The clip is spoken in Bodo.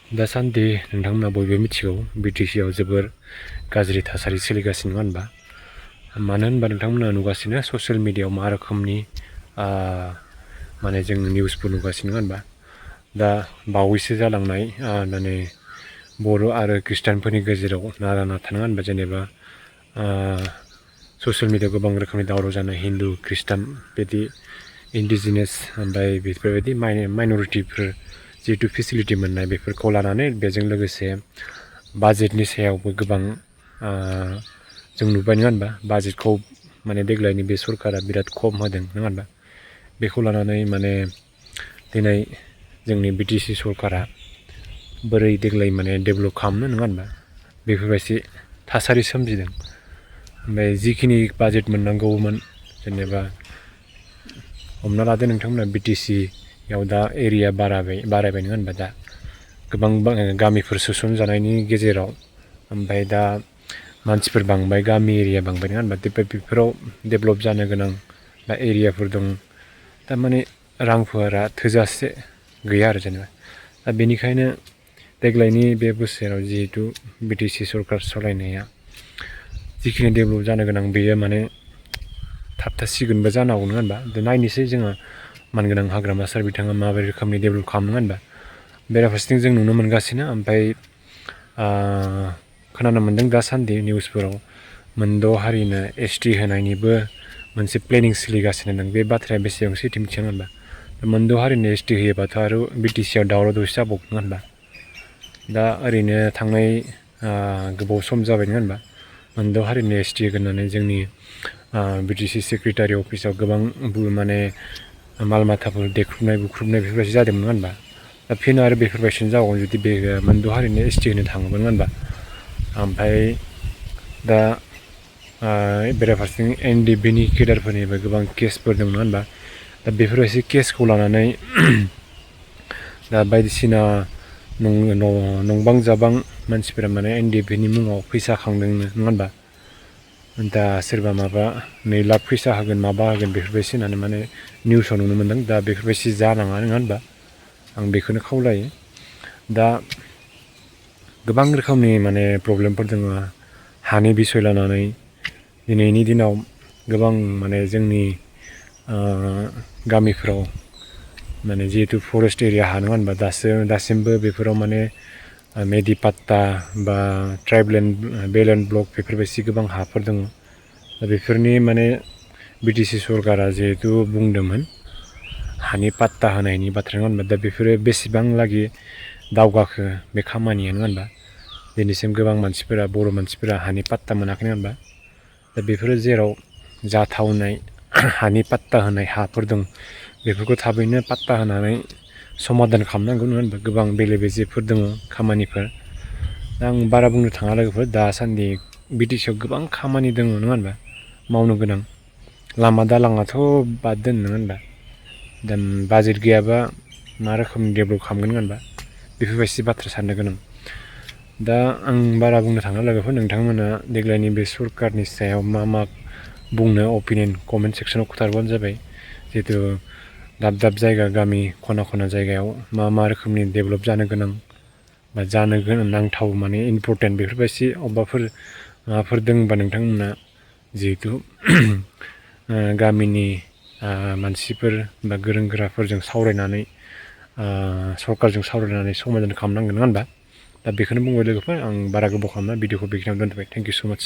दासान्दि नोंथांमोना बयबो मिथिगौ BTC आव जोबोर गाज्रि थासारि सोलिगासिनो नङा होनबा मानो होनबा नोंथांमोना नुगासिनो ससियेल मिडियायाव मा रोखोमनि माने जों निउसफोर नुगासिनो नङा होनबा दा बावैसो जालांनाय माने बर' आरो ख्रिस्टानफोरनि गेजेराव नारा नाथा नङा होनबा जेनेबा ससियेल मिडियायाव गोबां रोखोमनि दावराव जानाय हिन्दु ख्रिस्टान बिदि इन्डिजिनियास ओमफ्राय बेफोरबायदि माइन'रिटिफोर जिहेतु फेसिलिटि मोननाय बेफोरखौ लानानै बेजों लोगोसे बाजेटनि सायावबो गोबां जों नुबाय नङा होनबा बाजेटखौ माने देग्लायनि बे सरकारा बिराद खम होदों नङा होनबा बेखौ लानानै माने दिनै जोंनि BTC सरकारा बोरै देग्लाय माने डेभेलप खालामनो नङा होनबा बेफोरबायदि थासारि सोमजिदों ओमफ्राय जिखिनि बाजेट मोननांगौमोन जेनेबा हमना लादो नोंथांमोना BTC याव दा एरिया बारायबाय नङा होनबा दा गोबां गामिफोर सोसनजानायनि गेजेराव ओमफ्राय दा मानसिफोर बांबाय गामि एरिया बांबाय नङा होनबा बेफोराव डेभेलप जानो गोनां दा एरियाफोर दं थारमाने रांफोरा थोजासे गैया आरो जेनेबा दा बेनिखायनो देग्लायनि बे बोसोराव जिहेतु BTC सरकार सालायनाया जिखिनि डेभेलप जानो गोनां बेयो माने थाबथासिगोनबो जानो हागौ नङा होनबा दा नायनोसै जोङो मानगोनां हाग्रामा सार बिथाङा माबोरै रोखोमनि डेभेलप खालामनो होनबा बेराफारसेथिं जों नुनो मोनगासिनो ओमफ्राय खोनानो मोन्दों दासान्दि निउसफोराव मोनद' हारिनो ST होनायनिबो मोनसे प्लेनिं सोलिगासिनो दं बे बाथ्राया बेसेबां सैथो मिथिया होनबा मोनद' हारिनो ST होयोबाथ' आरो BTC आव दावराव दावसि जाबावगोन होनबा दा ओरैनो थांनाय गोबाव सम जाबाय नङा होनबा मोनद' हारिनो ST होगोन होननानै जोंनि BTC सेक्रेटारि अफिसाव गोबां माने माल माथाफोर देख्रुबनाय बुख्रुबनाय बेफोरबायदि जादोंमोन नङा होनबा दा फिन आरो बेफोरबायदिनो जाबावगोन जुदि बे मोनद' हारिनो ST होनो थाङोमोन होनबा ओमफ्राय दा बेराफारसेथिं NDBनि केडारफोरनिबो गोबां केसफोर दं नङा होनबा दा बेफोरबायदि केसखौ लानानै दा बायदिसिना नंबां जाबां मानसिफोरा माने NDBनि मुङाव फैसा खांदोंनो नङा होनबा दा सोरबा माबा 2 लाख फैसा होगोन माबा होगोन बेफोरबायदि होननानै माने निउसाव नुनो मोन्दों दा बेफोरबायदि जानाङा नङा होनबा आं बेखौनो खावलायो दा गोबां रोखोमनि माने प्रब्लेमफोर दङ हानि बिसय लानानै दिनैनि दिनाव गोबां माने जोंनि गामिफोराव माने जिहेतु फरेस्ट एरिया हा नङा होनबा दासिमबो बेफोराव माने मेडिपाट्टा बा ट्राइबेल बेलेन्ड ब्लक बेफोरबायदि गोबां हाफोर दङ दा बेफोरनि माने BTC सरकारा जिहेतु बुंदोंमोन हानि पाट्टा होनायनि बाथ्रा नङा होनबा दा बेफोरो बेसेबां लागि दावगाखो बे खामानिया नङा होनबा दिनैसिम गोबां मानसिफोरा बर' मानसिफोरा हानि पाट्टा मोनाखै नङा होनबा दा बेफोरो जेराव जाथावनाय हानि पाट्टा होनाय हाफोर दं बेफोरखौ थाबैनो पाट्टा होनानै समाधान खालामनांगौ नङा होनबा गोबां बेले बेजेफोर दङ खामानिफोर दा आं बारा बुंनो थाङा लोगोफोर दासान्दि BTC आव गोबां खामानि दङ नङा होनबा मावनो गोनां लामा दालाङाथ' बाद दोन नङा होनबा दा बाजेट गैयाबा मा रोखोमनि डेभेलप खालामगोन होनबा बेफोरबायदि बाथ्रा साननो गोनां दा आं बारा बुंनो थाङा लोगोफोर नोंथांमोना देग्लायनि बे सरकारनि सायाव मा बुंनो अपिनियन कमेन्ट सेक्सनाव खोथाबानो जाबाय जिहेतु दाब दाब जायगा गामि खना खना जायगायाव मा रोखोमनि डेभेलप जानो गोनां बा जानो गोनां नांथाव माने इम्परटेन्ट बेफोरबायदि अबेबाफोर माबाफोर दंबा नोंथांमोना जिहेतु गामिनि मानसिफोर बा गोरों गोराफोरजों सावरायनानै सरकारजों सावरायनानै समाधान खालामनांगोन नङा होनबा दा बेखौनो बुंबाय लोगोफोर आं बारा गोबाव खालामना भिडिअखौ बेखिनियावनो दोनथ'बाय थेंक इउ स' माच